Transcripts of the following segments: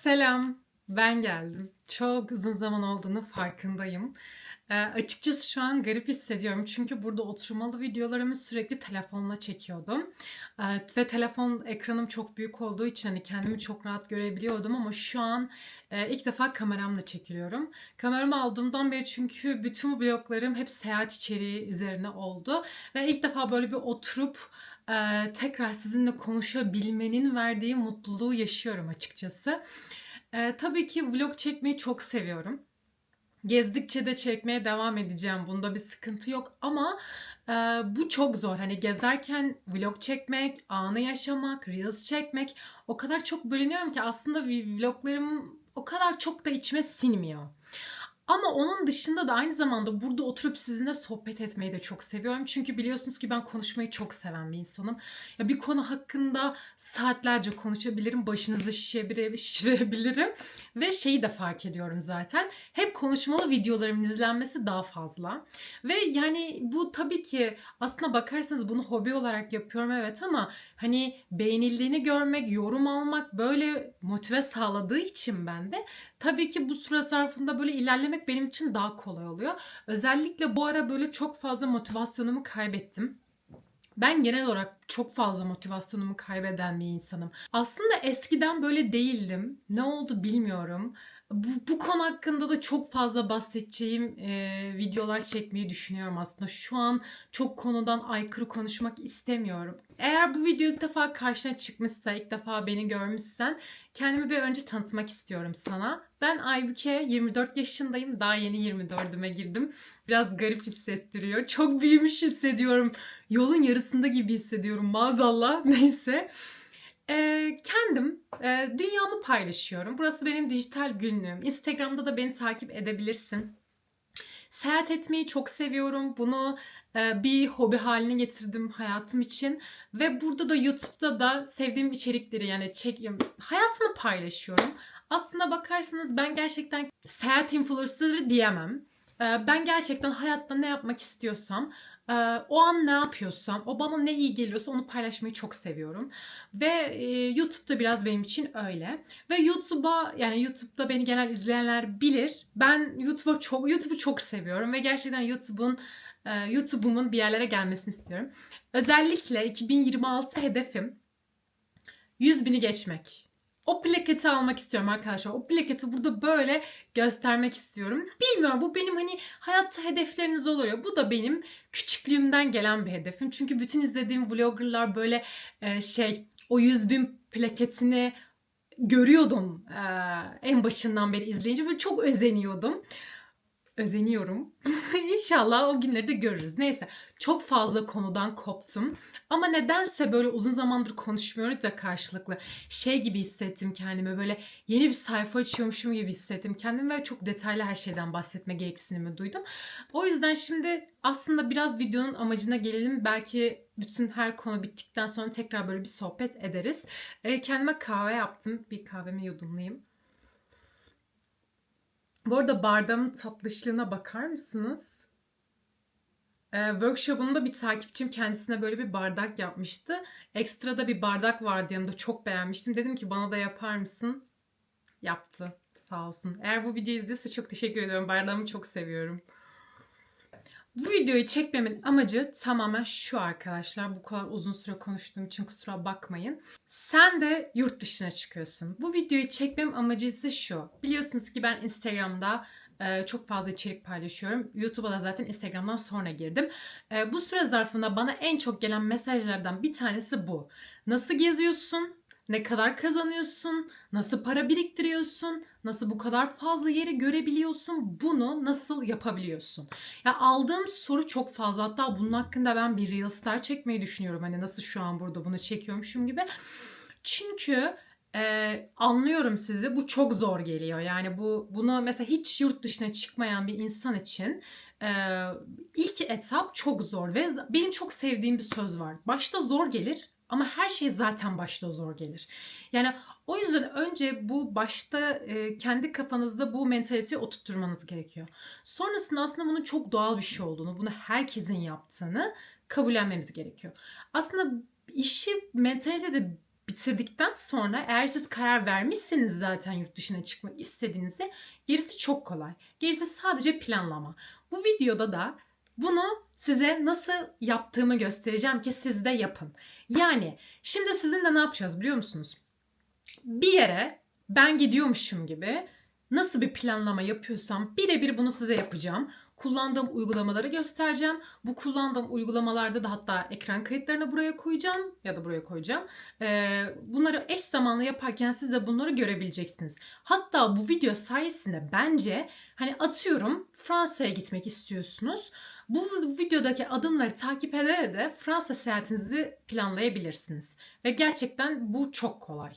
Selam, ben geldim. Çok uzun zaman olduğunu farkındayım. Açıkçası şu an garip hissediyorum çünkü burada oturmalı videolarımı sürekli telefonla çekiyordum. Ve telefon ekranım çok büyük olduğu için hani kendimi çok rahat görebiliyordum ama şu an ilk defa kameramla çekiliyorum. Kameramı aldığımdan beri çünkü bütün vloglarım hep seyahat içeriği üzerine oldu ve ilk defa böyle bir oturup tekrar sizinle konuşabilmenin verdiği mutluluğu yaşıyorum açıkçası. Tabii ki vlog çekmeyi çok seviyorum. Gezdikçe de çekmeye devam edeceğim. Bunda bir sıkıntı yok ama e, bu çok zor. Hani gezerken vlog çekmek, anı yaşamak, reels çekmek o kadar çok bölünüyorum ki aslında vloglarım o kadar çok da içime sinmiyor. Ama onun dışında da aynı zamanda burada oturup sizinle sohbet etmeyi de çok seviyorum. Çünkü biliyorsunuz ki ben konuşmayı çok seven bir insanım. Ya bir konu hakkında saatlerce konuşabilirim, başınızı şişirebilirim. Ve şeyi de fark ediyorum zaten. Hep konuşmalı videolarımın izlenmesi daha fazla. Ve yani bu tabii ki aslına bakarsanız bunu hobi olarak yapıyorum evet ama hani beğenildiğini görmek, yorum almak böyle motive sağladığı için ben de tabii ki bu süre zarfında böyle ilerlemek benim için daha kolay oluyor. Özellikle bu ara böyle çok fazla motivasyonumu kaybettim. Ben genel olarak çok fazla motivasyonumu kaybeden bir insanım. Aslında eskiden böyle değildim. Ne oldu bilmiyorum. Bu konu hakkında da çok fazla bahsedeceğim videolar çekmeyi düşünüyorum aslında. Şu an çok konudan aykırı konuşmak istemiyorum. Eğer bu video ilk defa karşına çıkmışsa, ilk defa beni görmüşsen kendimi bir önce tanıtmak istiyorum sana. Ben Aybüke, 24 yaşındayım. Daha yeni 24'üme girdim. Biraz garip hissettiriyor. Çok büyümüş hissediyorum. Yolun yarısında gibi hissediyorum maazallah. Neyse. Kendim dünyamı paylaşıyorum. Burası benim dijital günlüğüm. Instagram'da da beni takip edebilirsin. Seyahat etmeyi çok seviyorum. Bunu bir hobi haline getirdim hayatım için. Ve burada da YouTube'da da sevdiğim içerikleri yani çekiyorum. Hayatımı paylaşıyorum. Aslında bakarsanız ben gerçekten seyahat influencer'ı diyemem. Ben gerçekten hayatta ne yapmak istiyorsam, o an ne yapıyorsam, o bana ne iyi geliyorsa onu paylaşmayı çok seviyorum. Ve YouTube'da biraz benim için öyle. Ve YouTube'da beni genel izleyenler bilir. Ben YouTube'u çok seviyorum ve gerçekten YouTube'umun bir yerlere gelmesini istiyorum. Özellikle 2026 hedefim 100 bini geçmek. O plaketi almak istiyorum arkadaşlar. O plaketi burada böyle göstermek istiyorum. Bilmiyorum bu benim hani hayatta hedefleriniz oluyor. Bu da benim küçüklüğümden gelen bir hedefim. Çünkü bütün izlediğim vloggerlar böyle o 100 bin plaketini görüyordum en başından beri izleyince. Böyle çok özeniyorum. İnşallah o günleri de görürüz. Neyse çok fazla konudan koptum. Ama nedense böyle uzun zamandır konuşmuyoruz ya karşılıklı. Şey gibi hissettim kendimi böyle yeni bir sayfa açıyormuşum gibi hissettim kendimi ve çok detaylı her şeyden bahsetme gereksinimi duydum. O yüzden şimdi aslında biraz videonun amacına gelelim. Belki bütün her konu bittikten sonra tekrar böyle bir sohbet ederiz. Kendime kahve yaptım. Bir kahvemi yudumlayayım. Bu arada bardağımın tatlışlığına bakar mısınız? Workshop'umda bir takipçim kendisine böyle bir bardak yapmıştı. Ekstra da bir bardak vardı yanımda. Çok beğenmiştim. Dedim ki bana da yapar mısın? Yaptı. Sağ olsun. Eğer bu videoyu izliyorsa çok teşekkür ediyorum. Bardağımı çok seviyorum. Bu videoyu çekmemin amacı tamamen şu arkadaşlar. Bu kadar uzun süre konuştuğum için kusura bakmayın. Sen de yurt dışına çıkıyorsun. Bu videoyu çekmem amacı ise şu. Biliyorsunuz ki ben Instagram'da çok fazla içerik paylaşıyorum. YouTube'a da zaten Instagram'dan sonra girdim. Bu süre zarfında bana en çok gelen mesajlardan bir tanesi bu. Nasıl geziyorsun? Ne kadar kazanıyorsun? Nasıl para biriktiriyorsun? Nasıl bu kadar fazla yeri görebiliyorsun? Bunu nasıl yapabiliyorsun? Ya aldığım soru çok fazla. Hatta bunun hakkında ben bir Reels'ler çekmeyi düşünüyorum. Hani nasıl şu an burada bunu çekiyormuşum gibi. Çünkü anlıyorum sizi. Bu çok zor geliyor. Yani bunu mesela hiç yurt dışına çıkmayan bir insan için e, ilk etap çok zor ve benim çok sevdiğim bir söz var. Başta zor gelir ama her şey zaten başta zor gelir. Yani o yüzden önce bu başta kendi kafanızda bu mentaliteyi oturtturmanız gerekiyor. Sonrasında aslında bunun çok doğal bir şey olduğunu, bunu herkesin yaptığını kabullenmemiz gerekiyor. Aslında işi mentalitede bitirdikten sonra eğer siz karar vermişseniz zaten yurt dışına çıkmak istediğinizde gerisi çok kolay. Gerisi sadece planlama. Bu videoda da bunu size nasıl yaptığımı göstereceğim ki siz de yapın. Yani şimdi sizinle ne yapacağız biliyor musunuz? Bir yere ben gidiyormuşum gibi nasıl bir planlama yapıyorsam birebir bunu size yapacağım. Kullandığım uygulamaları göstereceğim. Bu kullandığım uygulamalarda da hatta ekran kayıtlarını buraya koyacağım ya da buraya koyacağım. Bunları eş zamanlı yaparken siz de bunları görebileceksiniz. Hatta bu video sayesinde bence hani atıyorum Fransa'ya gitmek istiyorsunuz. Bu videodaki adımları takip ederek de Fransa seyahatinizi planlayabilirsiniz. Ve gerçekten bu çok kolay.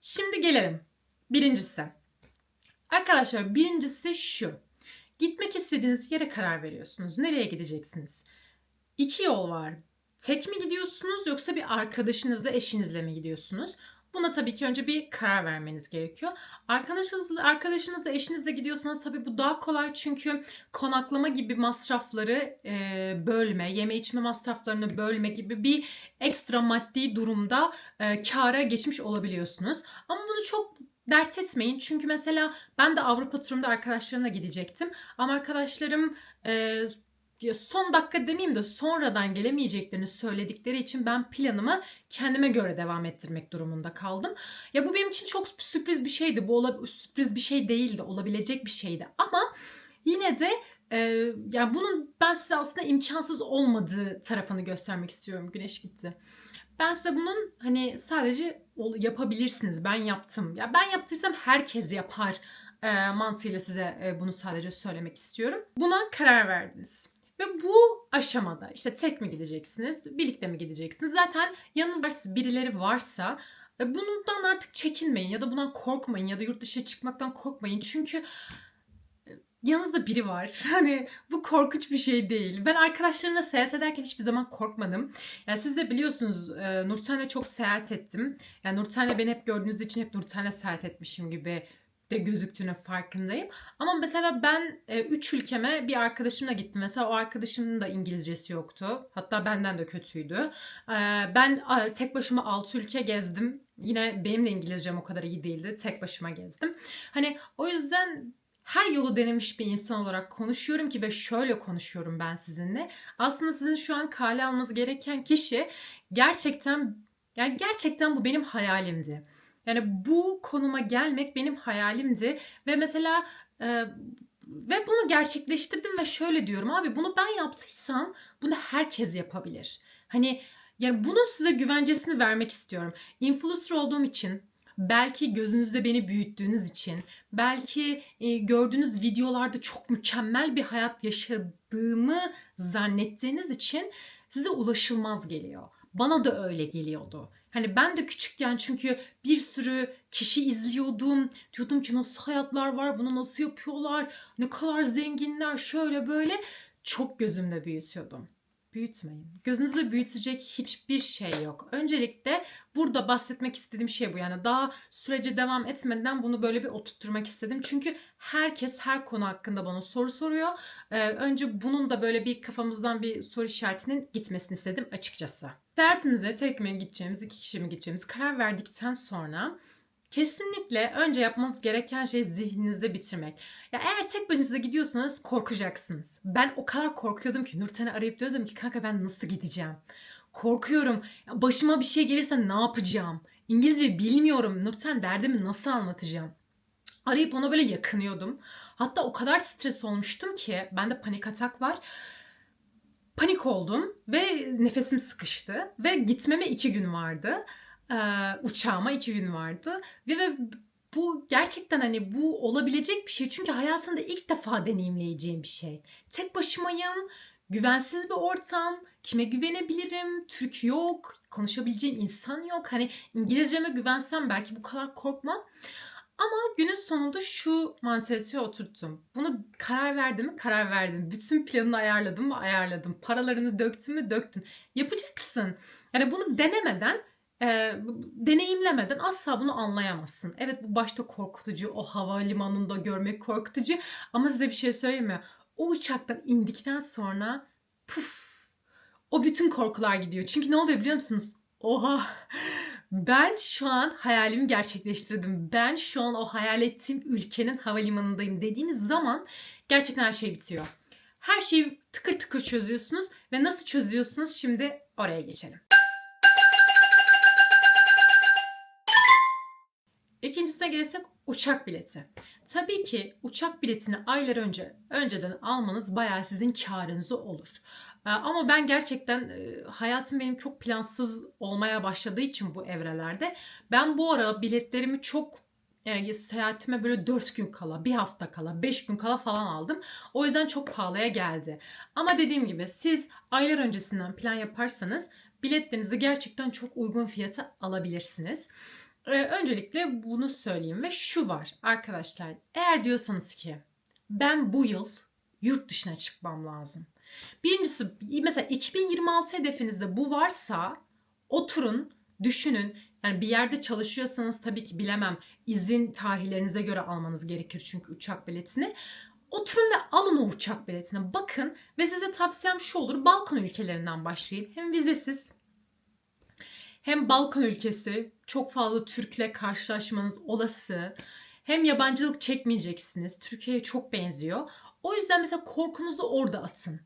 Şimdi gelelim. Birincisi. Arkadaşlar birincisi şu. Gitmek istediğiniz yere karar veriyorsunuz. Nereye gideceksiniz? İki yol var. Tek mi gidiyorsunuz yoksa bir arkadaşınızla, eşinizle mi gidiyorsunuz? Buna tabii ki önce bir karar vermeniz gerekiyor. Arkadaşınızla, eşinizle gidiyorsanız tabii bu daha kolay çünkü konaklama gibi masrafları bölme, yeme içme masraflarını bölme gibi bir ekstra maddi durumda kâra geçmiş olabiliyorsunuz. Ama bunu çok dert etmeyin. Çünkü mesela ben de Avrupa turumda arkadaşlarımla gidecektim. Ama arkadaşlarım son dakika demeyeyim de sonradan gelemeyeceklerini söyledikleri için ben planımı kendime göre devam ettirmek durumunda kaldım. Ya bu benim için çok sürpriz bir şeydi. Bu sürpriz bir şey değildi. Olabilecek bir şeydi. Ama yine de yani bunun ben size aslında imkansız olmadığı tarafını göstermek istiyorum. Güneş gitti. Ben size bunun hani sadece yapabilirsiniz. Ben yaptım. Ya ben yaptıysam herkes yapar mantığıyla size bunu sadece söylemek istiyorum. Buna karar verdiniz. Ve bu aşamada işte tek mi gideceksiniz, birlikte mi gideceksiniz? Zaten yanınızda birileri varsa bundan artık çekinmeyin ya da bundan korkmayın ya da yurt dışına çıkmaktan korkmayın. Çünkü yanınızda biri var. Hani bu korkunç bir şey değil. Ben arkadaşlarımla seyahat ederken hiçbir zaman korkmadım. Yani siz de biliyorsunuz Nurten'le çok seyahat ettim. Yani Nurten'le beni hep gördüğünüz için hep Nurten'le seyahat etmişim gibi de gözüktüğünün farkındayım. Ama mesela ben 3 ülkeme bir arkadaşımla gittim. Mesela o arkadaşımın da İngilizcesi yoktu. Hatta benden de kötüydü. Ben tek başıma 6 ülke gezdim. Yine benim de İngilizcem o kadar iyi değildi. Tek başıma gezdim. Hani o yüzden her yolu denemiş bir insan olarak konuşuyorum ki ve şöyle konuşuyorum ben sizinle. Aslında sizin şu an kale almanız gereken kişi gerçekten yani gerçekten bu benim hayalimdi. Yani bu konuma gelmek benim hayalimdi ve mesela ve bunu gerçekleştirdim ve şöyle diyorum abi bunu ben yaptıysam bunu herkes yapabilir. Hani yani bunun size güvencesini vermek istiyorum. Influencer olduğum için belki gözünüzde beni büyüttüğünüz için, belki gördüğünüz videolarda çok mükemmel bir hayat yaşadığımı zannettiğiniz için size ulaşılmaz geliyor. Bana da öyle geliyordu. Hani ben de küçükken çünkü bir sürü kişi izliyordum. Diyordum ki nasıl hayatlar var, bunu nasıl yapıyorlar, ne kadar zenginler, şöyle böyle. Çok gözümde büyütüyordum. Büyütmeyin. Gözünüzde büyütecek hiçbir şey yok. Öncelikle burada bahsetmek istediğim şey bu. Yani daha sürece devam etmeden bunu böyle bir oturtturmak istedim. Çünkü herkes her konu hakkında bana soru soruyor. Önce bunun da böyle bir kafamızdan bir soru işaretinin gitmesini istedim açıkçası. Seyahatimize tek mi gideceğimiz, iki kişi mi gideceğimiz karar verdikten sonra kesinlikle önce yapmanız gereken şey zihninizde bitirmek. Ya eğer tek başınıza gidiyorsanız korkacaksınız. Ben o kadar korkuyordum ki Nurten'i arayıp diyordum ki kanka ben nasıl gideceğim? Korkuyorum. Ya başıma bir şey gelirse ne yapacağım? İngilizce bilmiyorum. Nurten derdimi nasıl anlatacağım? Arayıp ona böyle yakınıyordum. Hatta o kadar stres olmuştum ki bende panik atak var. Panik oldum ve nefesim sıkıştı ve gitmeme 2 gün vardı. Uçağıma 2 gün vardı ve bu gerçekten hani bu olabilecek bir şey çünkü hayatımda ilk defa deneyimleyeceğim bir şey. Tek başımayım, güvensiz bir ortam, kime güvenebilirim, Türk yok, konuşabileceğim insan yok. Hani İngilizceme güvensem belki bu kadar korkmam. Ama günün sonunda şu mantaliteye oturttum. Bunu karar verdim mi? Karar verdim. Bütün planını ayarladım mı? Ayarladım. Paralarını döktüm mü? Döktün. Yapacaksın. Yani bunu denemeden, deneyimlemeden asla bunu anlayamazsın. Evet bu başta korkutucu. O havalimanında görmek korkutucu. Ama size bir şey söyleyeyim mi? O uçaktan indikten sonra puf, o bütün korkular gidiyor. Çünkü ne oluyor biliyor musunuz? Oha! Ben şu an hayalimi gerçekleştirdim. Ben şu an o hayal ettiğim ülkenin havalimanındayım dediğiniz zaman gerçekten her şey bitiyor. Her şeyi tıkır tıkır çözüyorsunuz ve nasıl çözüyorsunuz? Şimdi oraya geçelim. İkincisine gelirsek uçak bileti. Tabii ki uçak biletini aylar önceden almanız bayağı sizin kârınıza olur. Ama ben gerçekten hayatım benim çok plansız olmaya başladığı için bu evrelerde ben bu ara biletlerimi çok seyahatime böyle 4 gün kala, bir hafta kala, 5 gün kala falan aldım. O yüzden çok pahalıya geldi. Ama dediğim gibi siz aylar öncesinden plan yaparsanız biletlerinizi gerçekten çok uygun fiyata alabilirsiniz. Öncelikle bunu söyleyeyim ve şu var arkadaşlar. Eğer diyorsanız ki ben bu yıl yurt dışına çıkmam lazım. Birincisi mesela 2026 hedefinizde bu varsa oturun, düşünün. Yani bir yerde çalışıyorsanız tabii ki bilemem izin tarihlerinize göre almanız gerekir çünkü uçak biletini. Oturun ve alın o uçak biletine bakın ve size tavsiyem şu olur. Balkan ülkelerinden başlayın. Hem vizesiz hem Balkan ülkesi çok fazla Türk'le karşılaşmanız olası. Hem yabancılık çekmeyeceksiniz. Türkiye'ye çok benziyor. O yüzden mesela korkunuzu orada atın.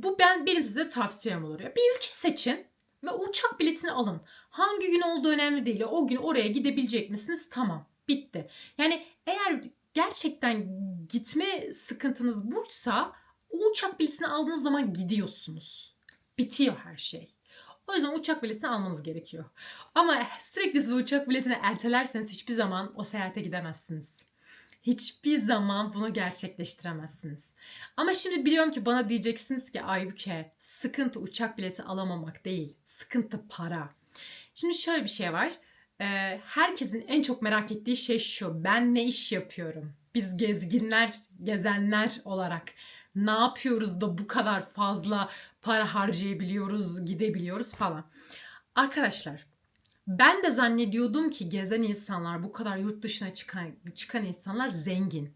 Bu benim size tavsiyem olur. Bir ülke seçin ve uçak biletini alın. Hangi gün olduğu önemli değil. O gün oraya gidebilecek misiniz? Tamam. Bitti. Yani eğer gerçekten gitme sıkıntınız buysa o uçak biletini aldığınız zaman gidiyorsunuz. Bitiyor her şey. O yüzden uçak biletini almanız gerekiyor. Ama sürekli siz uçak biletini ertelerseniz hiçbir zaman o seyahate gidemezsiniz. Hiçbir zaman bunu gerçekleştiremezsiniz. Ama şimdi biliyorum ki bana diyeceksiniz ki Aybüke sıkıntı uçak bileti alamamak değil. Sıkıntı para. Şimdi şöyle bir şey var. Herkesin en çok merak ettiği şey şu. Ben ne iş yapıyorum? Biz gezginler, gezenler olarak ne yapıyoruz da bu kadar fazla para harcayabiliyoruz, gidebiliyoruz falan. Arkadaşlar, ben de zannediyordum ki gezen insanlar, bu kadar yurt dışına çıkan insanlar zengin.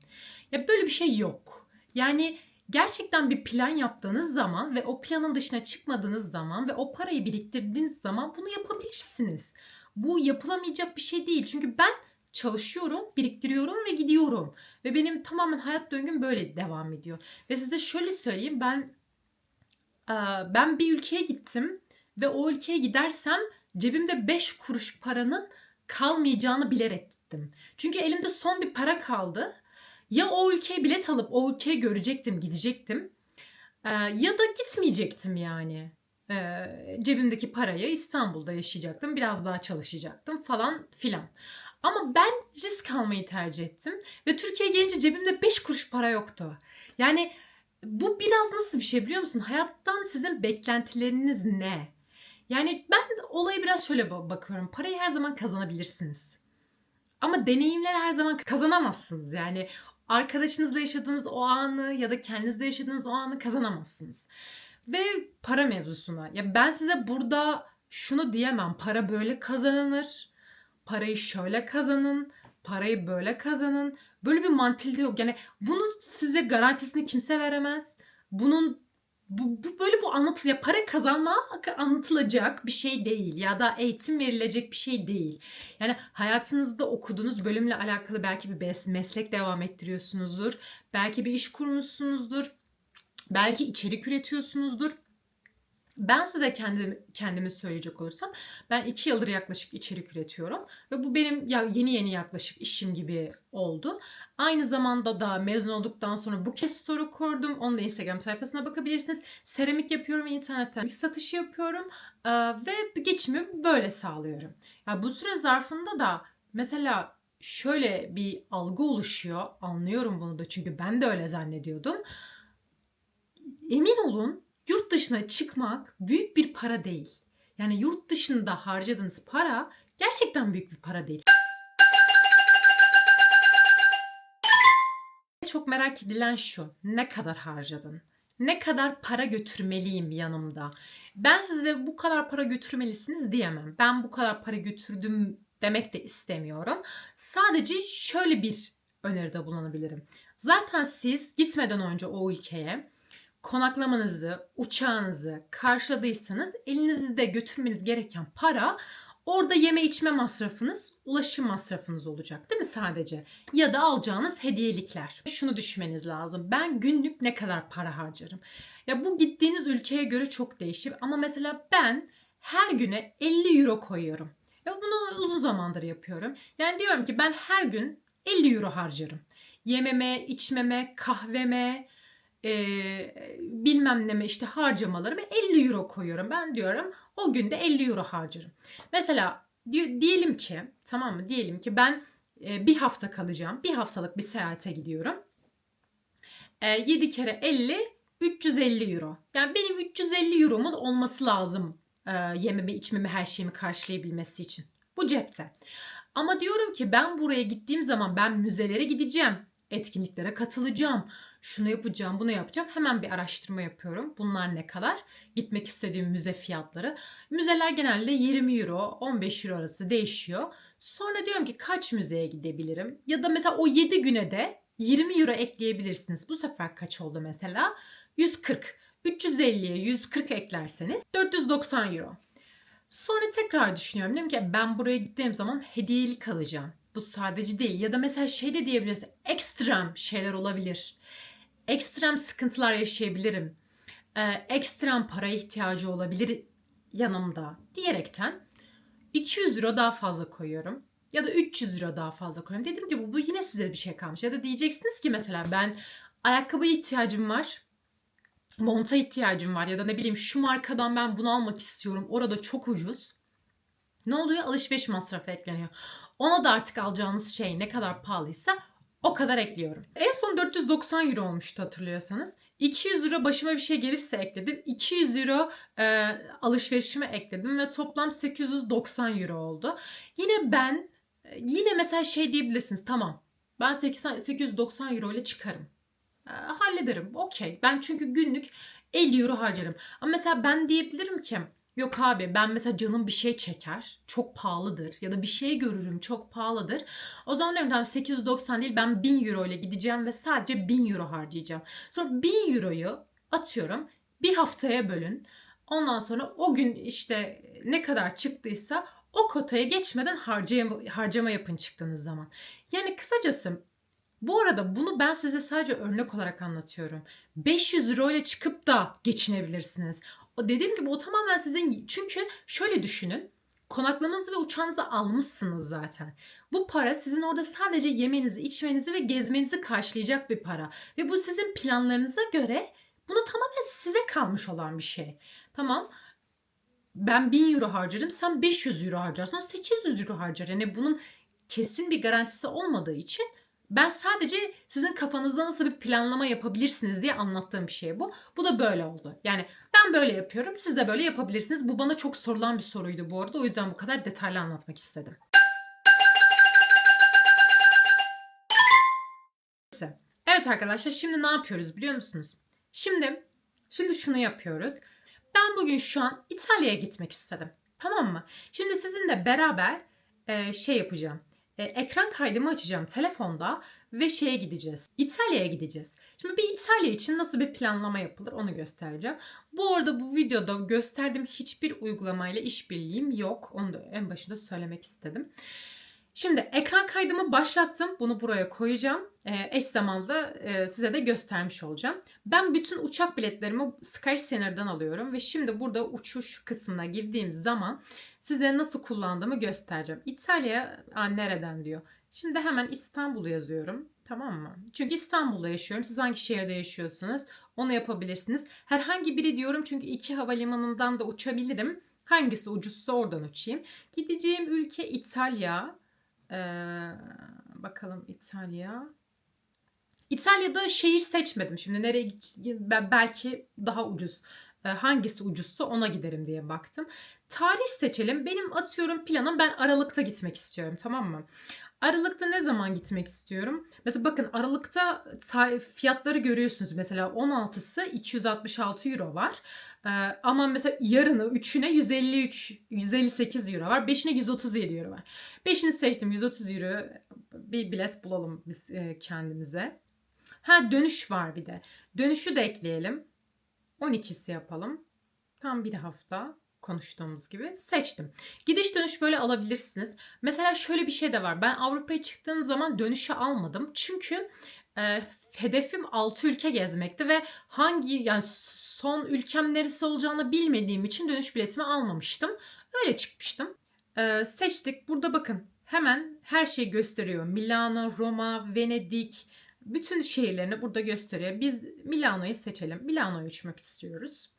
Ya böyle bir şey yok. Yani gerçekten bir plan yaptığınız zaman ve o planın dışına çıkmadığınız zaman ve o parayı biriktirdiğiniz zaman bunu yapabilirsiniz. Bu yapılamayacak bir şey değil. Çünkü ben çalışıyorum, biriktiriyorum ve gidiyorum. Ve benim tamamen hayat döngüm böyle devam ediyor. Ve size şöyle söyleyeyim, ben bir ülkeye gittim ve o ülkeye gidersem cebimde 5 kuruş paranın kalmayacağını bilerek gittim. Çünkü elimde son bir para kaldı. Ya o ülkeye bilet alıp o ülkeyi görecektim, gidecektim. Ya da gitmeyecektim yani. Cebimdeki parayı İstanbul'da yaşayacaktım. Biraz daha çalışacaktım falan filan. Ama ben risk almayı tercih ettim. Ve Türkiye'ye gelince cebimde 5 kuruş para yoktu. Yani bu biraz nasıl bir şey biliyor musun? Hayattan sizin beklentileriniz ne? Yani ben olaya biraz şöyle bakıyorum. Parayı her zaman kazanabilirsiniz. Ama deneyimleri her zaman kazanamazsınız. Yani arkadaşınızla yaşadığınız o anı ya da kendinizle yaşadığınız o anı kazanamazsınız. Ve para mevzusuna. Ya ben size burada şunu diyemem. Para böyle kazanılır. Parayı şöyle kazanın. Parayı böyle kazanın. Böyle bir mantalite yok. Yani bunun size garantisini kimse veremez. Bu anlatılıyor. Para kazanmak anlatılacak bir şey değil ya da eğitim verilecek bir şey değil. Yani hayatınızda okuduğunuz bölümle alakalı belki bir meslek devam ettiriyorsunuzdur. Belki bir iş kurmuşsunuzdur. Belki içerik üretiyorsunuzdur. Ben size kendimi söyleyecek olursam ben 2 yıldır yaklaşık içerik üretiyorum ve bu benim yeni yaklaşık işim gibi oldu. Aynı zamanda da mezun olduktan sonra Buket Store'u kurdum. Onun da Instagram sayfasına bakabilirsiniz. Seramik yapıyorum, internetten satışı yapıyorum ve geçimimi böyle sağlıyorum. Ya bu süre zarfında da mesela şöyle bir algı oluşuyor. Anlıyorum bunu da çünkü ben de öyle zannediyordum. Emin olun yurt dışına çıkmak büyük bir para değil. Yani yurt dışında harcadığınız para gerçekten büyük bir para değil. Çok merak edilen şu. Ne kadar harcadın? Ne kadar para götürmeliyim yanımda? Ben size bu kadar para götürmelisiniz diyemem. Ben bu kadar para götürdüm demek de istemiyorum. Sadece şöyle bir öneride bulunabilirim. Zaten siz gitmeden önce o ülkeye konaklamanızı, uçağınızı karşıladıysanız elinizde götürmeniz gereken para orada yeme içme masrafınız, ulaşım masrafınız olacak değil mi sadece? Ya da alacağınız hediyelikler. Şunu düşünmeniz lazım. Ben günlük ne kadar para harcarım? Ya bu gittiğiniz ülkeye göre çok değişir ama mesela ben her güne 50 euro koyuyorum. Ya bunu uzun zamandır yapıyorum. Yani diyorum ki ben her gün 50 euro harcarım. Yememe, içmeme, kahveme, bilmem neme işte harcamalarımı 50 euro koyuyorum. Ben diyorum o günde 50 euro harcarım. Mesela diyelim ki tamam mı? Diyelim ki ben bir hafta kalacağım. Bir haftalık bir seyahate gidiyorum. 7 kere 50 350 euro. Yani benim 350 euromun olması lazım yememi, içmemi, her şeyimi karşılayabilmesi için. Bu cepte. Ama diyorum ki ben buraya gittiğim zaman ben müzelere gideceğim. Etkinliklere katılacağım. Şunu yapacağım, bunu yapacağım. Hemen bir araştırma yapıyorum. Bunlar ne kadar? Gitmek istediğim müze fiyatları. Müzeler genelde 20 euro, 15 euro arası değişiyor. Sonra diyorum ki kaç müzeye gidebilirim? Ya da mesela o 7 güne de 20 euro ekleyebilirsiniz. Bu sefer kaç oldu mesela? 140. 350'ye 140 eklerseniz 490 euro. Sonra tekrar düşünüyorum. Diyorum ki ben buraya gittiğim zaman hediyelik alacağım. Bu sadece değil. Ya da mesela şey de diyebiliriz. Ekstrem şeyler olabilir. Ekstrem sıkıntılar yaşayabilirim. Ekstrem para ihtiyacı olabilir yanımda diyerekten 200 euro daha fazla koyuyorum. Ya da 300 euro daha fazla koyuyorum. Dedim ki bu yine size bir şey kalmış. Ya da diyeceksiniz ki mesela ben ayakkabı ihtiyacım var. Monta ihtiyacım var. Ya da ne bileyim şu markadan ben bunu almak istiyorum. Orada çok ucuz. Ne oluyor? Alışveriş masrafı ekleniyor. Ona da artık alacağınız şey ne kadar pahalıysa o kadar ekliyorum. En son 490 euro olmuştu hatırlıyorsanız. 200 euro başıma bir şey gelirse ekledim. 200 euro alışverişime ekledim ve toplam 890 euro oldu. Yine mesela şey diyebilirsiniz. Tamam ben 890 euro ile çıkarım. Hallederim. Okey. Ben çünkü günlük 50 euro harcarım. Ama mesela ben diyebilirim ki yok abi ben mesela canım bir şey çeker. Çok pahalıdır. Ya da bir şey görürüm çok pahalıdır. O zaman diyorum tamam 890 değil ben 1000 euro ile gideceğim ve sadece 1000 euro harcayacağım. Sonra 1000 euroyu atıyorum bir haftaya bölün. Ondan sonra o gün işte ne kadar çıktıysa o kotaya geçmeden harcama yapın çıktığınız zaman. Yani kısacası bu arada bunu ben size sadece örnek olarak anlatıyorum. 500 euro ile çıkıp da geçinebilirsiniz. O dediğim gibi o tamamen sizin çünkü şöyle düşünün. Konaklamanızı ve uçağınızı almışsınız zaten. Bu para sizin orada sadece yemenizi, içmenizi ve gezmenizi karşılayacak bir para. Ve bu sizin planlarınıza göre bunu tamamen size kalmış olan bir şey. Tamam ben 1000 euro harcarım sen 500 euro harcarsın o 800 euro harcar. Yani bunun kesin bir garantisi olmadığı için ben sadece sizin kafanızda nasıl bir planlama yapabilirsiniz diye anlattığım bir şey bu. Bu da böyle oldu. Yani ben böyle yapıyorum siz de böyle yapabilirsiniz. Bu bana çok sorulan bir soruydu bu arada. O yüzden bu kadar detaylı anlatmak istedim. Evet arkadaşlar şimdi ne yapıyoruz biliyor musunuz? Şimdi şunu yapıyoruz. Ben bugün şu an İtalya'ya gitmek istedim. Tamam mı? Şimdi sizinle beraber şey yapacağım. Ekran kaydımı açacağım telefonda ve şeye gideceğiz. İtalya'ya gideceğiz. Şimdi bir İtalya için nasıl bir planlama yapılır onu göstereceğim. Bu arada bu videoda gösterdiğim hiçbir uygulamayla işbirliğim yok. Onu da en başında söylemek istedim. Şimdi ekran kaydımı başlattım. Bunu buraya koyacağım. Eş zamanlı size de göstermiş olacağım. Ben bütün uçak biletlerimi Skyscanner'dan alıyorum ve şimdi burada uçuş kısmına girdiğim zaman size nasıl kullandığımı göstereceğim. İtalya nereden diyor. Şimdi hemen İstanbul'u yazıyorum. Tamam mı? Çünkü İstanbul'da yaşıyorum. Siz hangi şehirde yaşıyorsunuz? Onu yapabilirsiniz. Herhangi biri diyorum çünkü iki havalimanından da uçabilirim. Hangisi ucuzsa oradan uçayım. Gideceğim ülke İtalya. Bakalım İtalya. İtalya'da şehir seçmedim. Şimdi nereye belki daha ucuz. Hangisi ucuzsa ona giderim diye baktım. Tarih seçelim. Benim atıyorum planım ben Aralık'ta gitmek istiyorum tamam mı? Aralık'ta ne zaman gitmek istiyorum? Mesela bakın Aralık'ta fiyatları görüyorsunuz. Mesela 16'sı 266 euro var. Ama mesela yarını 3'üne 158 euro var. 5'ine 137 euro var. 5'ini seçtim 130 euro bir bilet bulalım biz kendimize. Ha dönüş var bir de. Dönüşü de ekleyelim. 12'si yapalım. Tam bir hafta konuştuğumuz gibi seçtim. Gidiş dönüş böyle alabilirsiniz. Mesela şöyle bir şey de var. Ben Avrupa'ya çıktığım zaman dönüşü almadım. Çünkü hedefim 6 ülke gezmekti ve yani son ülkem neresi olacağını bilmediğim için dönüş biletimi almamıştım. Öyle çıkmıştım. Seçtik. Burada bakın hemen her şeyi gösteriyor. Milano, Roma, Venedik, bütün şehirlerini burada gösteriyor. Biz Milano'yu seçelim. Milano'ya uçmak istiyoruz.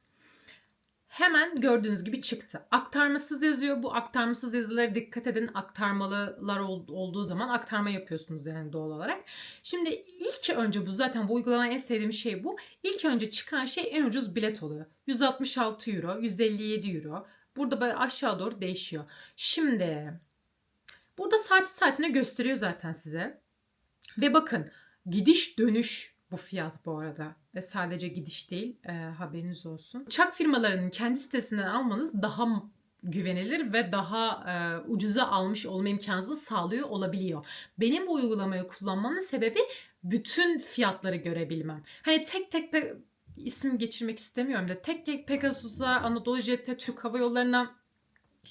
Hemen gördüğünüz gibi çıktı. Aktarmasız yazıyor. Bu aktarmasız yazılara dikkat edin. Aktarmalılar olduğu zaman aktarma yapıyorsunuz yani doğal olarak. Şimdi ilk önce bu zaten bu uygulamanın en sevdiğim şey bu. İlk önce çıkan şey en ucuz bilet oluyor. 166 euro, 157 euro. Burada böyle aşağı doğru değişiyor. Şimdi burada saatine gösteriyor zaten size. Ve bakın gidiş dönüş bu fiyat bu arada. Sadece gidiş değil, haberiniz olsun. Uçak firmalarının kendi sitesinden almanız daha güvenilir ve daha ucuza almış olma imkanınızı sağlıyor olabiliyor. Benim bu uygulamayı kullanmamın sebebi bütün fiyatları görebilmem. Hani tek tek isim geçirmek istemiyorum da tek tek Pegasus'a, Anadolu Jet'e, Türk Hava Yolları'na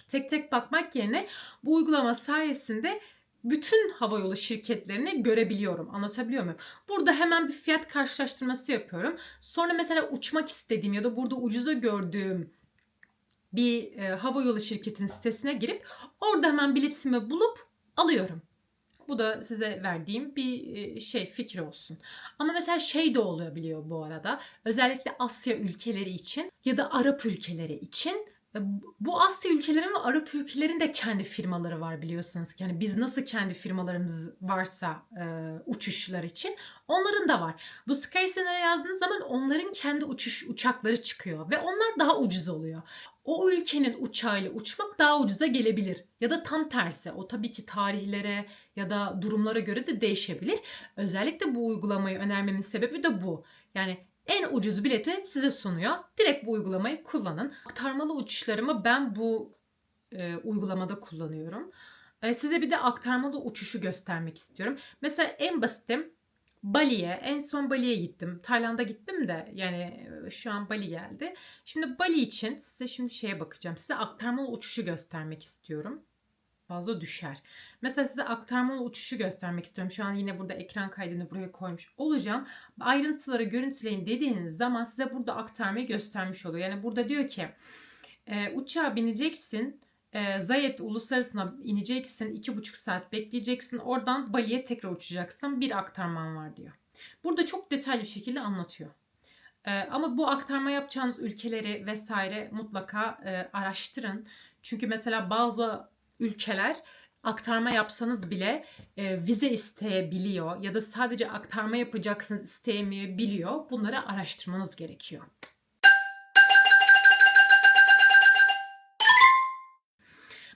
tek tek bakmak yerine bu uygulama sayesinde bütün havayolu şirketlerini görebiliyorum. Anlatabiliyor muyum? Burada hemen bir fiyat karşılaştırması yapıyorum. Sonra mesela uçmak istediğim ya da burada ucuza gördüğüm bir havayolu şirketinin sitesine girip orada hemen biletimi bulup alıyorum. Bu da size verdiğim bir fikir olsun. Ama mesela şey de olabiliyor bu arada. Özellikle Asya ülkeleri için ya da Arap ülkeleri için bu Asya ülkelerin ve Arap ülkelerin de kendi firmaları var biliyorsunuz ki. Yani biz nasıl kendi firmalarımız varsa uçuşlar için onların da var. Bu Skyscanner'a yazdığınız zaman onların kendi uçakları çıkıyor ve onlar daha ucuz oluyor. O ülkenin uçağıyla uçmak daha ucuza gelebilir. Ya da tam tersi. O tabii ki tarihlere ya da durumlara göre de değişebilir. Özellikle bu uygulamayı önermemin sebebi de bu. Yani en ucuz bileti size sunuyor. Direkt bu uygulamayı kullanın. Aktarmalı uçuşlarımı ben bu uygulamada kullanıyorum. Size bir de aktarmalı uçuşu göstermek istiyorum. Mesela en basitim Bali'ye. En son Bali'ye gittim. Tayland'a gittim de yani şu an Bali geldi. Şimdi Bali için size şimdi şeye bakacağım. Size aktarmalı uçuşu göstermek istiyorum. Fazla düşer. Mesela size aktarmalı uçuşu göstermek istiyorum. Şu an yine burada ekran kaydını buraya koymuş olacağım. Ayrıntıları görüntüleyin dediğiniz zaman size burada aktarmayı göstermiş oluyor. Yani burada diyor ki uçağa bineceksin. Zayed uluslararasına ineceksin. 2,5 saat bekleyeceksin. Oradan Bali'ye tekrar uçacaksın. Bir aktarman var diyor. Burada çok detaylı bir şekilde anlatıyor. Ama bu aktarma yapacağınız ülkeleri vesaire mutlaka araştırın. Çünkü mesela bazı ülkeler aktarma yapsanız bile vize isteyebiliyor ya da sadece aktarma yapacaksınız isteyemeyebiliyor. Bunları araştırmanız gerekiyor.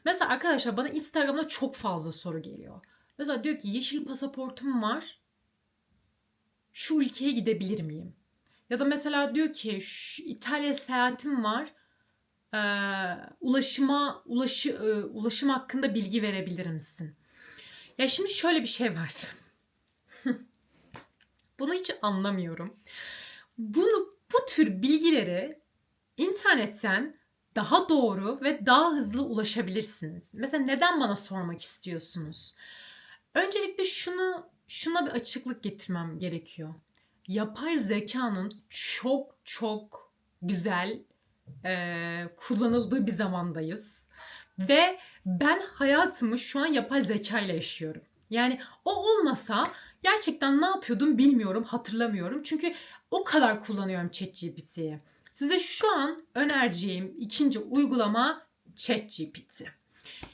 Mesela arkadaşlar bana Instagram'da çok fazla soru geliyor. Mesela diyor ki yeşil pasaportum var. Şu ülkeye gidebilir miyim? Ya da mesela diyor ki İtalya seyahatim var. Ulaşım hakkında bilgi verebilir misin? Ya şimdi şöyle bir şey var. Bunu hiç anlamıyorum. Bu tür bilgileri internetten daha doğru ve daha hızlı ulaşabilirsiniz. Mesela neden bana sormak istiyorsunuz? Öncelikle şuna bir açıklık getirmem gerekiyor. Yapay zekanın çok çok güzel kullanıldığı bir zamandayız. Ve ben hayatımı şu an yapay zeka ile yaşıyorum. Yani o olmasa gerçekten ne yapıyordum bilmiyorum, hatırlamıyorum. Çünkü o kadar kullanıyorum ChatGPT'yi. Size şu an önereceğim ikinci uygulama ChatGPT.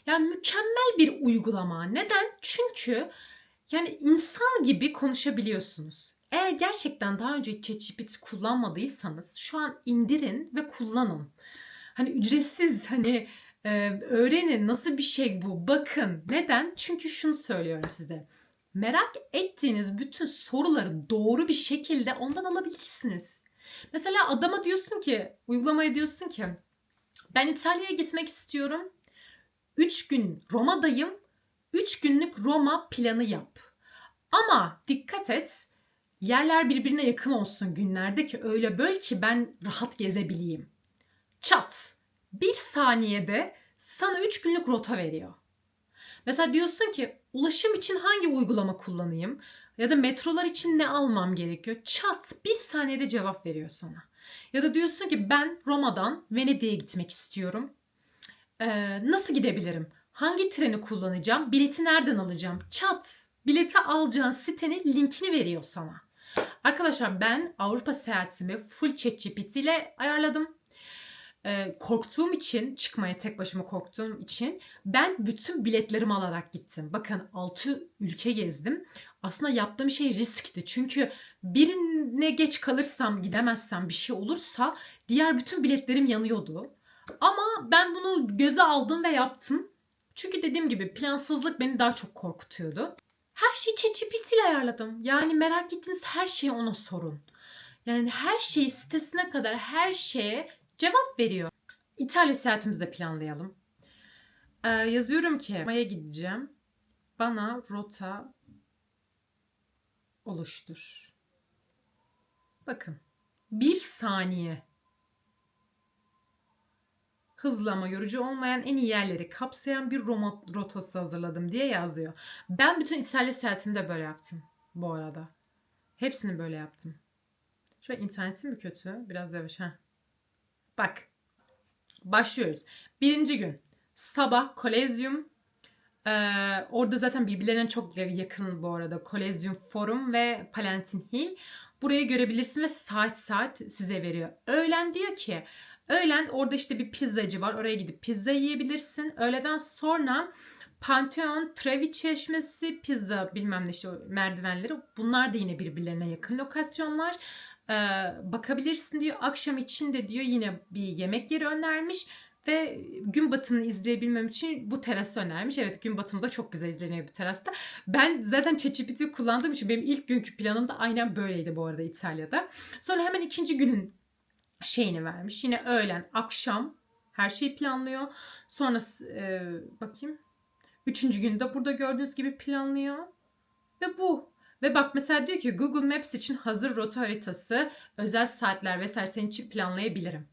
Yani mükemmel bir uygulama. Neden? Çünkü yani insan gibi konuşabiliyorsunuz. Eğer gerçekten daha önce ChatGPT kullanmadıysanız şu an indirin ve kullanın. Hani ücretsiz öğrenin nasıl bir şey bu bakın. Neden? Çünkü şunu söylüyorum size. Merak ettiğiniz bütün soruları doğru bir şekilde ondan alabilirsiniz. Mesela adama diyorsun ki, uygulamaya diyorsun ki ben İtalya'ya gitmek istiyorum. 3 gün Roma'dayım. 3 günlük Roma planı yap. Ama dikkat et Yerler birbirine yakın olsun günlerde ki öyle böl ki ben rahat gezebileyim. Çat. Bir saniyede sana 3 günlük rota veriyor. Mesela diyorsun ki ulaşım için hangi uygulama kullanayım? Ya da metrolar için ne almam gerekiyor? Çat bir saniyede cevap veriyor sana. Ya da diyorsun ki ben Roma'dan Venedik'e gitmek istiyorum. Nasıl gidebilirim? Hangi treni kullanacağım? Bileti nereden alacağım? Çat! Bileti alacağın sitenin linkini veriyor sana. Arkadaşlar ben Avrupa seyahatimi full ChatGPT ile ayarladım. Korktuğum için, çıkmaya tek başıma korktuğum için ben bütün biletlerimi alarak gittim. Bakın 6 ülke gezdim. Aslında yaptığım şey riskti. Çünkü birine geç kalırsam, gidemezsem bir şey olursa diğer bütün biletlerim yanıyordu. Ama ben bunu göze aldım ve yaptım. Çünkü dediğim gibi plansızlık beni daha çok korkutuyordu. Her şeyi ChatGPT ile ayarladım. Yani merak ettiğiniz her şeyi ona sorun. Yani her şeyi sitesine kadar her şeye cevap veriyor. İtalya seyahatimizi de planlayalım. Yazıyorum ki Roma'ya gideceğim. Bana rota oluştur. Bakın. Bir saniye. Hızlı ama yorucu olmayan en iyi yerleri kapsayan bir Roma rotası hazırladım diye yazıyor. Ben bütün İtalya seyahatimi de böyle yaptım bu arada. Hepsini böyle yaptım. Şöyle internetim mi kötü? Biraz yavaş. Bak. Başlıyoruz. Birinci gün. Sabah Kolezyum. Orada zaten birbirlerine çok yakın bu arada. Kolezyum Forum ve Palatine Hill. Burayı görebilirsin ve saat size veriyor. Öğlen diyor ki öğlen orada işte bir pizzacı var. Oraya gidip pizza yiyebilirsin. Öğleden sonra Pantheon, Trevi Çeşmesi, pizza bilmem ne işte merdivenleri. Bunlar da yine birbirlerine yakın lokasyonlar. Bakabilirsin diyor. Akşam için de diyor yine bir yemek yeri önermiş. Ve gün batımını izleyebilmem için bu terası önermiş. Evet, gün batımı da çok güzel izleniyor bu terasta. Ben zaten ChatGPT kullandığım için benim ilk günkü planım da aynen böyleydi bu arada İtalya'da. Sonra hemen ikinci günün şeyini vermiş. Yine öğlen, akşam her şeyi planlıyor. Sonra bakayım. Üçüncü günde burada gördüğünüz gibi planlıyor. Ve bu. Ve bak mesela diyor ki Google Maps için hazır rota haritası, özel saatler vesaire senin için planlayabilirim.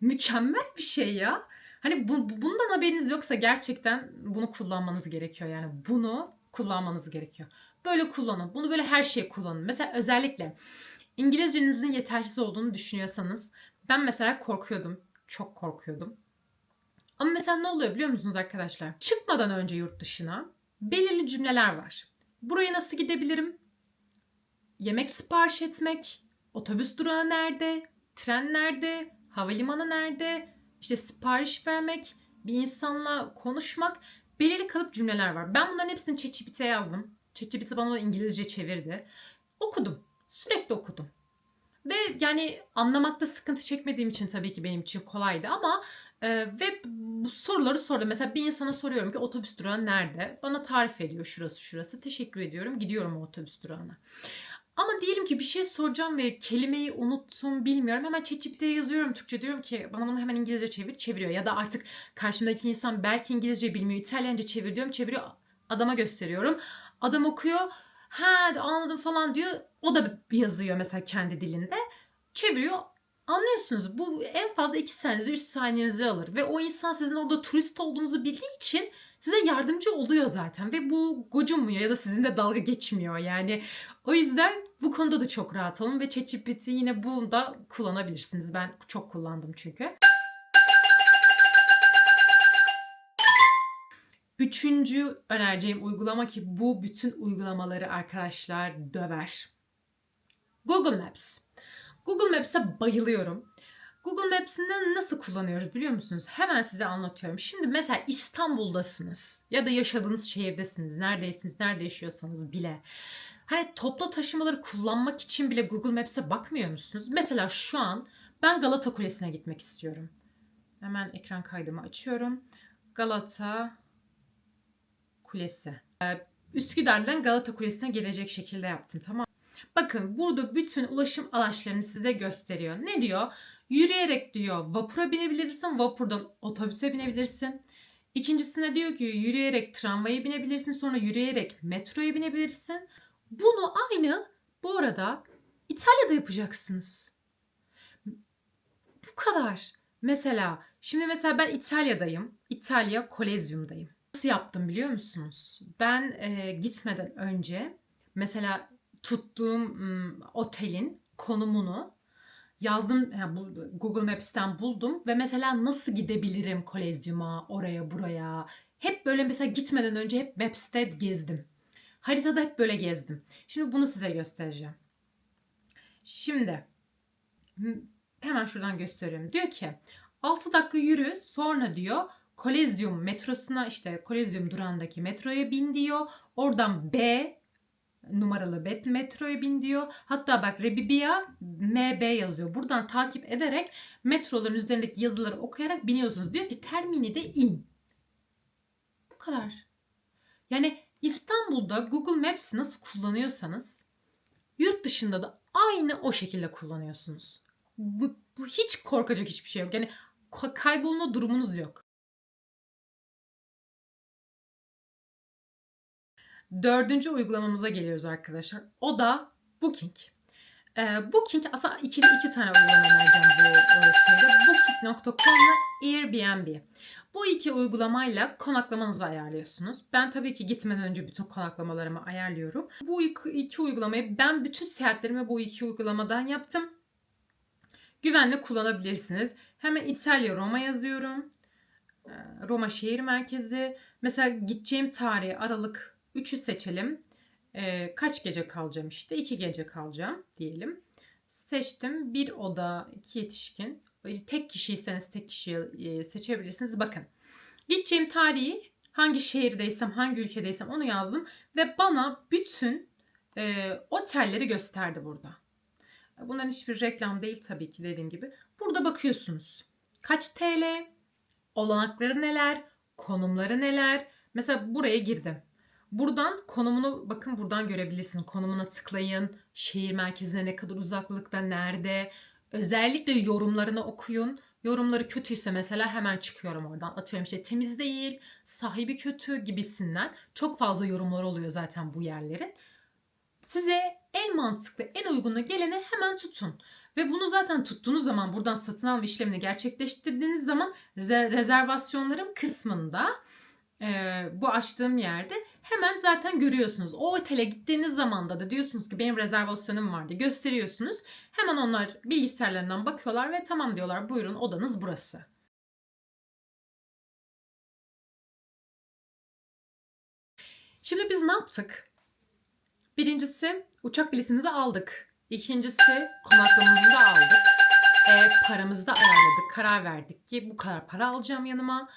Mükemmel bir şey ya. Hani bundan haberiniz yoksa gerçekten bunu kullanmanız gerekiyor. Yani bunu kullanmanız gerekiyor. Böyle kullanın. Bunu böyle her şeye kullanın. Mesela özellikle İngilizcenizin yetersiz olduğunu düşünüyorsanız ben mesela korkuyordum. Çok korkuyordum. Ama mesela ne oluyor biliyor musunuz arkadaşlar? Çıkmadan önce yurt dışına belirli cümleler var. Buraya nasıl gidebilirim? Yemek sipariş etmek, otobüs durağı nerede, tren nerede, havalimanı nerede, işte sipariş vermek, bir insanla konuşmak, belirli kalıp cümleler var. Ben bunların hepsini ChatGPT'ye yazdım. ChatGPT bana da İngilizce çevirdi. Okudum. Sürekli okudum. Ve yani anlamakta sıkıntı çekmediğim için tabii ki benim için kolaydı ama ve bu soruları sordum. Mesela bir insana soruyorum ki otobüs durağı nerede? Bana tarif ediyor şurası şurası. Teşekkür ediyorum. Gidiyorum o otobüs durağına. Ama diyelim ki bir şey soracağım ve kelimeyi unuttum bilmiyorum. Hemen ChatGPT'ye yazıyorum Türkçe, diyorum ki bana bunu hemen İngilizce çeviriyor. Ya da artık karşımdaki insan belki İngilizce bilmiyor, İtalyanca çevir diyorum, çeviriyor, adama gösteriyorum. Adam okuyor, ha anladım falan diyor. O da yazıyor mesela kendi dilinde. Çeviriyor. Anlıyorsunuz, bu en fazla 2 saniyenizi 3 saniyenizi alır. Ve o insan sizin orada turist olduğunuzu bildiği için size yardımcı oluyor zaten. Ve bu gocunmuyor ya da sizinle dalga geçmiyor. Yani o yüzden bu konuda da çok rahat olun. Ve ChatGPT yine bunu da kullanabilirsiniz. Ben çok kullandım çünkü. Üçüncü önereceğim uygulama ki bu bütün uygulamaları arkadaşlar döver. Google Maps. Google Maps'e bayılıyorum. Google Maps'i nasıl kullanıyoruz biliyor musunuz? Hemen size anlatıyorum. Şimdi mesela İstanbul'dasınız ya da yaşadığınız şehirdesiniz. Neredeysiniz, nerede yaşıyorsanız bile. Hani toplu taşımaları kullanmak için bile Google Maps'e bakmıyor musunuz? Mesela şu an ben Galata Kulesi'ne gitmek istiyorum. Hemen ekran kaydımı açıyorum. Galata Kulesi. Üsküdar'dan Galata Kulesi'ne gelecek şekilde yaptım, tamam. Bakın burada bütün ulaşım araçlarını size gösteriyor. Ne diyor? Yürüyerek diyor vapura binebilirsin, vapurdan otobüse binebilirsin. İkincisine diyor ki yürüyerek tramvaya binebilirsin, sonra yürüyerek metroya binebilirsin. Bunu aynı bu arada İtalya'da yapacaksınız. Bu kadar. Şimdi mesela ben İtalya'dayım. İtalya Kolezyum'dayım. Nasıl yaptım biliyor musunuz? Ben gitmeden önce mesela tuttuğum otelin konumunu yazdım. Yani Google Maps'ten buldum ve mesela nasıl gidebilirim Kolezyum'a, oraya, buraya. Hep böyle mesela gitmeden önce hep Maps'te gezdim. Haritada hep böyle gezdim. Şimdi bunu size göstereceğim. Şimdi hemen şuradan gösteriyorum. Diyor ki 6 dakika yürü, sonra diyor Kolezyum metrosuna, işte Kolezyum durağındaki metroya bin diyor. Oradan numaralı metroya bin diyor. Hatta bak Rebibbia MB yazıyor. Buradan takip ederek metroların üzerindeki yazıları okuyarak biniyorsunuz. Diyor ki Termini'de in. Bu kadar. Yani İstanbul'da Google Maps nasıl kullanıyorsanız yurt dışında da aynı o şekilde kullanıyorsunuz. Bu hiç korkacak hiçbir şey yok. Yani kaybolma durumunuz yok. Dördüncü uygulamamıza geliyoruz arkadaşlar. O da Booking. Booking aslında iki tane uygulama önereceğim bu şeyde. Booking.com ve Airbnb. Bu iki uygulamayla konaklamanızı ayarlıyorsunuz. Ben tabii ki gitmeden önce bütün konaklamalarımı ayarlıyorum. Bu iki uygulamayı ben bütün seyahatlerimi bu iki uygulamadan yaptım. Güvenle kullanabilirsiniz. Hemen İtalya Roma yazıyorum. Roma şehir merkezi. Mesela gideceğim tarihi Aralık 3'ü seçelim. Kaç gece kalacağım işte? 2 gece kalacağım diyelim. Seçtim. Bir oda, 2 yetişkin. Tek kişiyseniz tek kişiyi seçebilirsiniz. Bakın. Gideceğim tarihi, hangi şehirdeysem, hangi ülkedeysem onu yazdım. Ve bana bütün otelleri gösterdi burada. Bunların hiçbir reklam değil tabii ki, dediğim gibi. Burada bakıyorsunuz. Kaç TL? Olanakları neler? Konumları neler? Mesela buraya girdim. Buradan konumunu, bakın buradan görebilirsiniz. Konumuna tıklayın. Şehir merkezine ne kadar uzaklıkta, nerede? Özellikle yorumlarını okuyun. Yorumları kötüyse mesela hemen çıkıyorum oradan. Atıyorum işte temiz değil, sahibi kötü gibisinden. Çok fazla yorumlar oluyor zaten bu yerlerin. Size en mantıklı, en uygunu geleni hemen tutun. Ve bunu zaten tuttuğunuz zaman, buradan satın alma işlemini gerçekleştirdiğiniz zaman rezervasyonlarım kısmında bu açtığım yerde hemen zaten görüyorsunuz. O otele gittiğiniz zaman da diyorsunuz ki benim rezervasyonum vardı, gösteriyorsunuz. Hemen onlar bilgisayarlarından bakıyorlar ve tamam diyorlar, buyurun odanız burası. Şimdi biz ne yaptık? Birincisi uçak biletimizi aldık. İkincisi konaklamamızı da aldık. Paramızı da ayarladık. Karar verdik ki bu kadar para alacağım yanıma.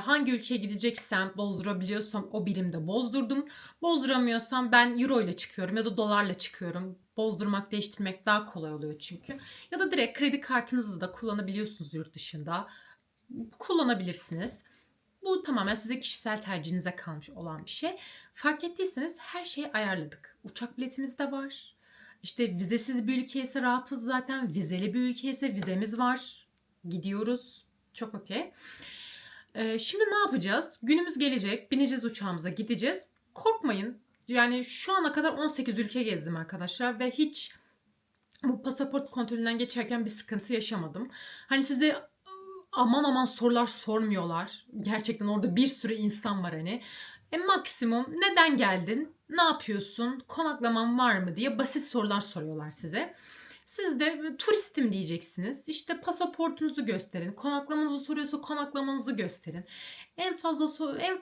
Hangi ülkeye gideceksem, bozdurabiliyorsam o birimde bozdurdum. Bozduramıyorsam ben euro ile çıkıyorum ya da dolarla çıkıyorum. Bozdurmak, değiştirmek daha kolay oluyor çünkü. Ya da direkt kredi kartınızı da kullanabiliyorsunuz yurt dışında. Kullanabilirsiniz. Bu tamamen size kişisel tercihinize kalmış olan bir şey. Fark ettiyseniz her şeyi ayarladık. Uçak biletimiz de var. İşte vizesiz bir ülke ise rahatız zaten. Vizeli bir ülke ise vizemiz var. Gidiyoruz. Çok okey. Şimdi ne yapacağız? Günümüz gelecek. Bineceğiz uçağımıza, gideceğiz. Korkmayın. Yani şu ana kadar 18 ülke gezdim arkadaşlar ve hiç bu pasaport kontrolünden geçerken bir sıkıntı yaşamadım. Hani size aman aman sorular sormuyorlar. Gerçekten orada bir sürü insan var hani. Maksimum neden geldin? Ne yapıyorsun? Konaklaman var mı diye basit sorular soruyorlar size. Siz de turistim diyeceksiniz. İşte pasaportunuzu gösterin. Konaklamanızı soruyorsa konaklamanızı gösterin. En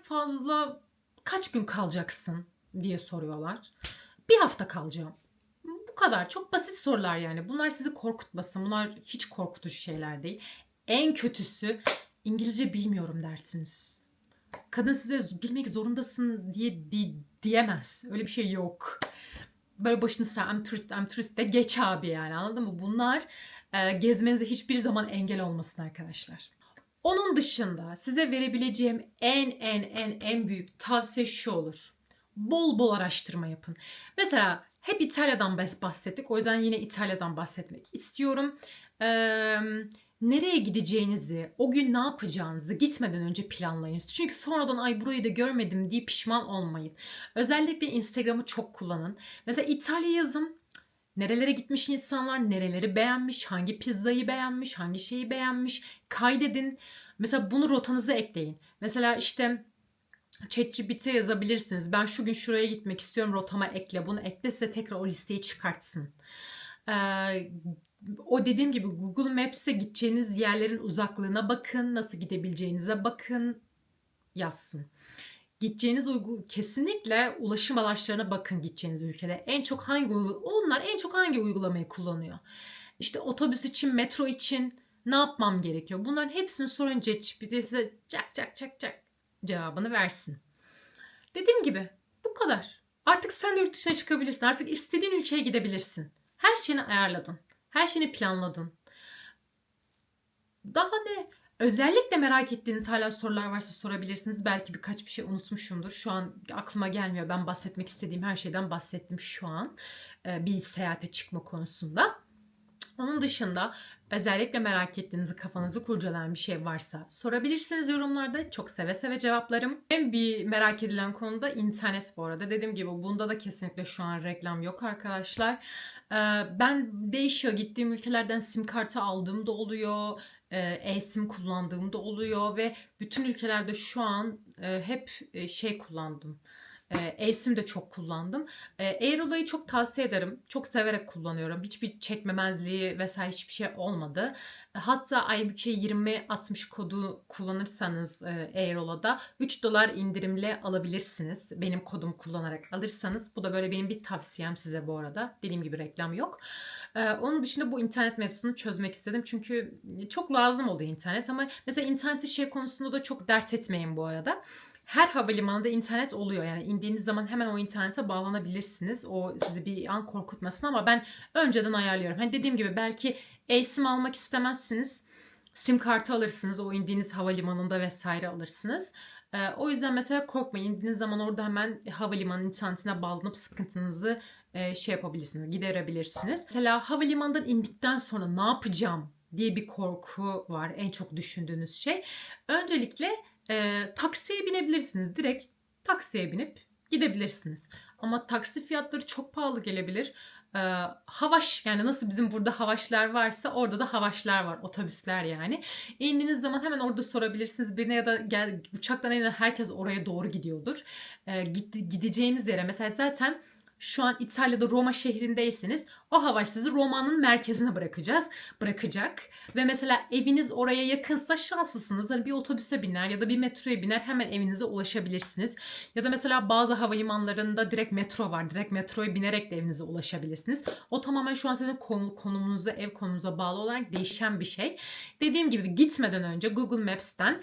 fazla kaç gün kalacaksın diye soruyorlar. Bir hafta kalacağım. Bu kadar. Çok basit sorular yani. Bunlar sizi korkutmasın. Bunlar hiç korkutucu şeyler değil. En kötüsü İngilizce bilmiyorum dersiniz. Kadın size bilmek zorundasın diyemez. Öyle bir şey yok. Böyle başını sağ, I'm tourist de geç abi yani, anladın mı? Bunlar gezmenize hiçbir zaman engel olmasın arkadaşlar. Onun dışında size verebileceğim en büyük tavsiye şu olur. Bol bol araştırma yapın. Mesela hep İtalya'dan bahsettik. O yüzden yine İtalya'dan bahsetmek istiyorum. nereye gideceğinizi, o gün ne yapacağınızı gitmeden önce planlayın. Çünkü sonradan ay burayı da görmedim diye pişman olmayın. Özellikle Instagram'ı çok kullanın. Mesela İtalya yazın. Nerelere gitmiş insanlar, nereleri beğenmiş, hangi pizzayı beğenmiş, hangi şeyi beğenmiş kaydedin. Mesela bunu rotanıza ekleyin. Mesela işte ChatGPT'ye yazabilirsiniz. Ben şu gün şuraya gitmek istiyorum, rotama ekle. Bunu ekle, size tekrar o listeyi çıkartsın. O dediğim gibi Google Maps'e gideceğiniz yerlerin uzaklığına bakın, nasıl gidebileceğinize bakın, yazsın. Gideceğiniz kesinlikle ulaşım araçlarına bakın gideceğiniz ülkede. Onlar en çok hangi uygulamayı kullanıyor? İşte otobüs için, metro için ne yapmam gerekiyor? Bunların hepsini sorun, ChatGPT size cak cevabını versin. Dediğim gibi bu kadar. Artık sen de yurt dışına çıkabilirsin. Artık istediğin ülkeye gidebilirsin. Her şeyini ayarladın. Her şeyini planladın. Daha ne? Özellikle merak ettiğiniz hala sorular varsa sorabilirsiniz. Belki birkaç bir şey unutmuşumdur. Şu an aklıma gelmiyor. Ben bahsetmek istediğim her şeyden bahsettim şu an. Bir seyahate çıkma konusunda. Onun dışında özellikle merak ettiğiniz, kafanızı kurcalayan bir şey varsa sorabilirsiniz yorumlarda. Çok seve seve cevaplarım. En bir merak edilen konu da internet bu arada. Dediğim gibi bunda da kesinlikle şu an reklam yok arkadaşlar. Ben değişiyor. Gittiğim ülkelerden sim kartı aldığım da oluyor. E-sim kullandığım da oluyor ve bütün ülkelerde şu an hep şey kullandım. E-sim de çok kullandım. Aero'layı çok tavsiye ederim. Çok severek kullanıyorum. Hiçbir çekmemezliği vesaire hiçbir şey olmadı. Hatta Aybüke 2060 kodu kullanırsanız Aero'la'da $3 indirimle alabilirsiniz. Benim kodumu kullanarak alırsanız. Bu da böyle benim bir tavsiyem size bu arada. Dediğim gibi reklam yok. Onun dışında bu internet mevzusunu çözmek istedim. Çünkü çok lazım oluyor internet ama mesela interneti şey konusunda da çok dert etmeyin bu arada. Her havalimanında internet oluyor. Yani indiğiniz zaman hemen o internete bağlanabilirsiniz. O sizi bir an korkutmasın ama ben önceden ayarlıyorum. Hani dediğim gibi belki eSIM almak istemezsiniz. SIM kartı alırsınız. O indiğiniz havalimanında vesaire alırsınız. O yüzden mesela korkmayın. İndiğiniz zaman orada hemen havalimanı internetine bağlanıp sıkıntınızı şey yapabilirsiniz, giderebilirsiniz. Mesela havalimanından indikten sonra ne yapacağım diye bir korku var. En çok düşündüğünüz şey. Öncelikle taksiye binebilirsiniz. Direkt taksiye binip gidebilirsiniz. Ama taksi fiyatları çok pahalı gelebilir. E, Havaş, yani nasıl bizim burada Havaşlar varsa orada da Havaşlar var. Otobüsler yani. İndiğiniz zaman hemen orada sorabilirsiniz birine ya da uçaktan inen herkes oraya doğru gidiyordur. Gideceğiniz yere mesela zaten şu an İtalya'da Roma şehrindeyseniz o Havaş sizi Roma'nın merkezine bırakacak. Ve mesela eviniz oraya yakınsa şanslısınız. Hani bir otobüse biner ya da bir metroya biner hemen evinize ulaşabilirsiniz. Ya da mesela bazı havalimanlarında direkt metro var. Direkt metroya binerek de evinize ulaşabilirsiniz. O tamamen şu an sizin konumunuza, ev konumunuza bağlı olarak değişen bir şey. Dediğim gibi gitmeden önce Google Maps'ten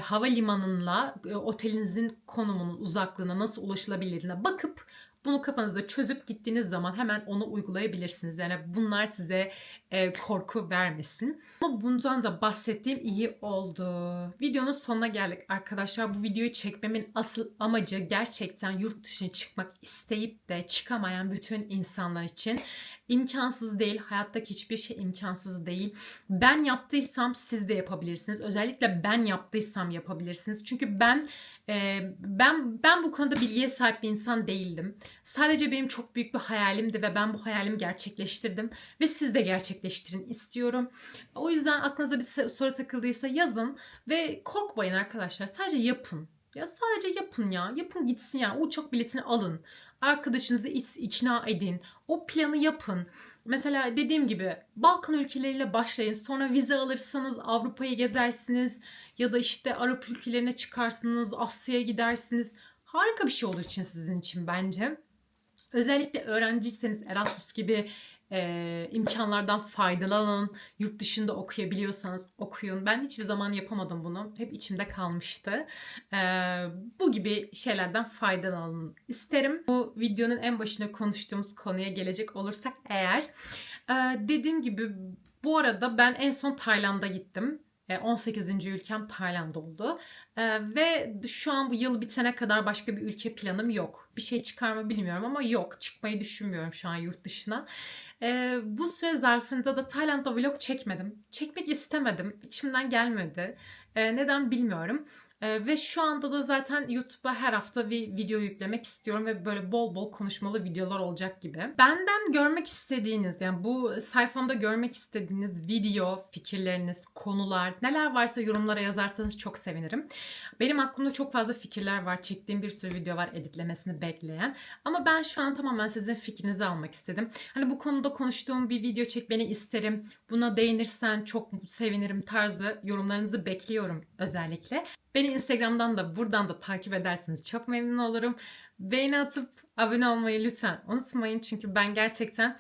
havalimanınla otelinizin konumunun uzaklığına nasıl ulaşılabilirine bakıp bunu kafanızda çözüp gittiğiniz zaman hemen onu uygulayabilirsiniz. Yani bunlar size korku vermesin. Ama bundan da bahsettiğim iyi oldu. Videonun sonuna geldik arkadaşlar. Bu videoyu çekmemin asıl amacı gerçekten yurt dışına çıkmak isteyip de çıkamayan bütün insanlar için. İmkansız değil. Hayattaki hiçbir şey imkansız değil. Ben yaptıysam siz de yapabilirsiniz. Özellikle ben yaptıysam yapabilirsiniz. Çünkü ben bu konuda bilgiye sahip bir insan değildim. Sadece benim çok büyük bir hayalimdi ve ben bu hayalimi gerçekleştirdim ve siz de gerçekleştirin istiyorum. O yüzden aklınıza bir soru takıldıysa yazın ve korkmayın arkadaşlar. Sadece yapın. Ya sadece yapın ya. Yapın gitsin yani. O uçak biletini alın. Arkadaşınızı ikna edin. O planı yapın. Mesela dediğim gibi Balkan ülkeleriyle başlayın. Sonra vize alırsanız Avrupa'yı gezersiniz. Ya da işte Arap ülkelerine çıkarsınız. Asya'ya gidersiniz. Harika bir şey olur için sizin için bence. Özellikle öğrenciyseniz Erasmus gibi imkanlardan faydalanın. Yurt dışında okuyabiliyorsanız okuyun. Ben hiçbir zaman yapamadım bunu. Hep içimde kalmıştı. E, Bu gibi şeylerden faydalanın isterim. Bu videonun en başında konuştuğumuz konuya gelecek olursak eğer. Dediğim gibi bu arada ben en son Tayland'a gittim. 18. ülkem Tayland oldu. Ve şu an bu yıl bitene kadar başka bir ülke planım yok. Bir şey çıkar mı bilmiyorum ama yok. Çıkmayı düşünmüyorum şu an yurt dışına. Bu süre zarfında da Tayland'da vlog çekmedim. Çekmek istemedim. İçimden gelmedi. Neden bilmiyorum. Ve şu anda da zaten YouTube'a her hafta bir video yüklemek istiyorum ve böyle bol bol konuşmalı videolar olacak gibi. Benden görmek istediğiniz, yani bu sayfamda görmek istediğiniz video, fikirleriniz, konular, neler varsa yorumlara yazarsanız çok sevinirim. Benim aklımda çok fazla fikirler var. Çektiğim bir sürü video var editlemesini bekleyen. Ama ben şu an tamamen sizin fikrinizi almak istedim. Hani bu konuda konuştuğum bir video çek beni isterim. Buna değinirsen çok sevinirim tarzı yorumlarınızı bekliyorum özellikle. Beni Instagram'dan da buradan da takip ederseniz çok memnun olurum. Beğeni atıp abone olmayı lütfen unutmayın. Çünkü ben gerçekten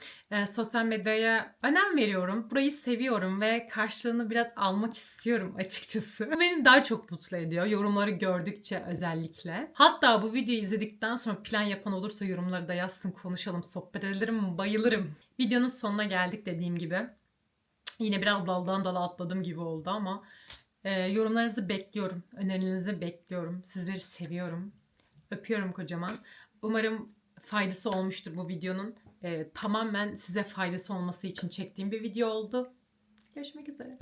sosyal medyaya önem veriyorum. Burayı seviyorum ve karşılığını biraz almak istiyorum açıkçası. Beni daha çok mutlu ediyor. Yorumları gördükçe özellikle. Hatta bu videoyu izledikten sonra plan yapan olursa yorumları da yazsın, konuşalım, sohbet edelim, bayılırım. Videonun sonuna geldik dediğim gibi. Yine biraz daldan dala atladım gibi oldu ama yorumlarınızı bekliyorum. Önerilerinizi bekliyorum. Sizleri seviyorum. Öpüyorum kocaman. Umarım faydası olmuştur bu videonun. Tamamen size faydası olması için çektiğim bir video oldu. Görüşmek üzere.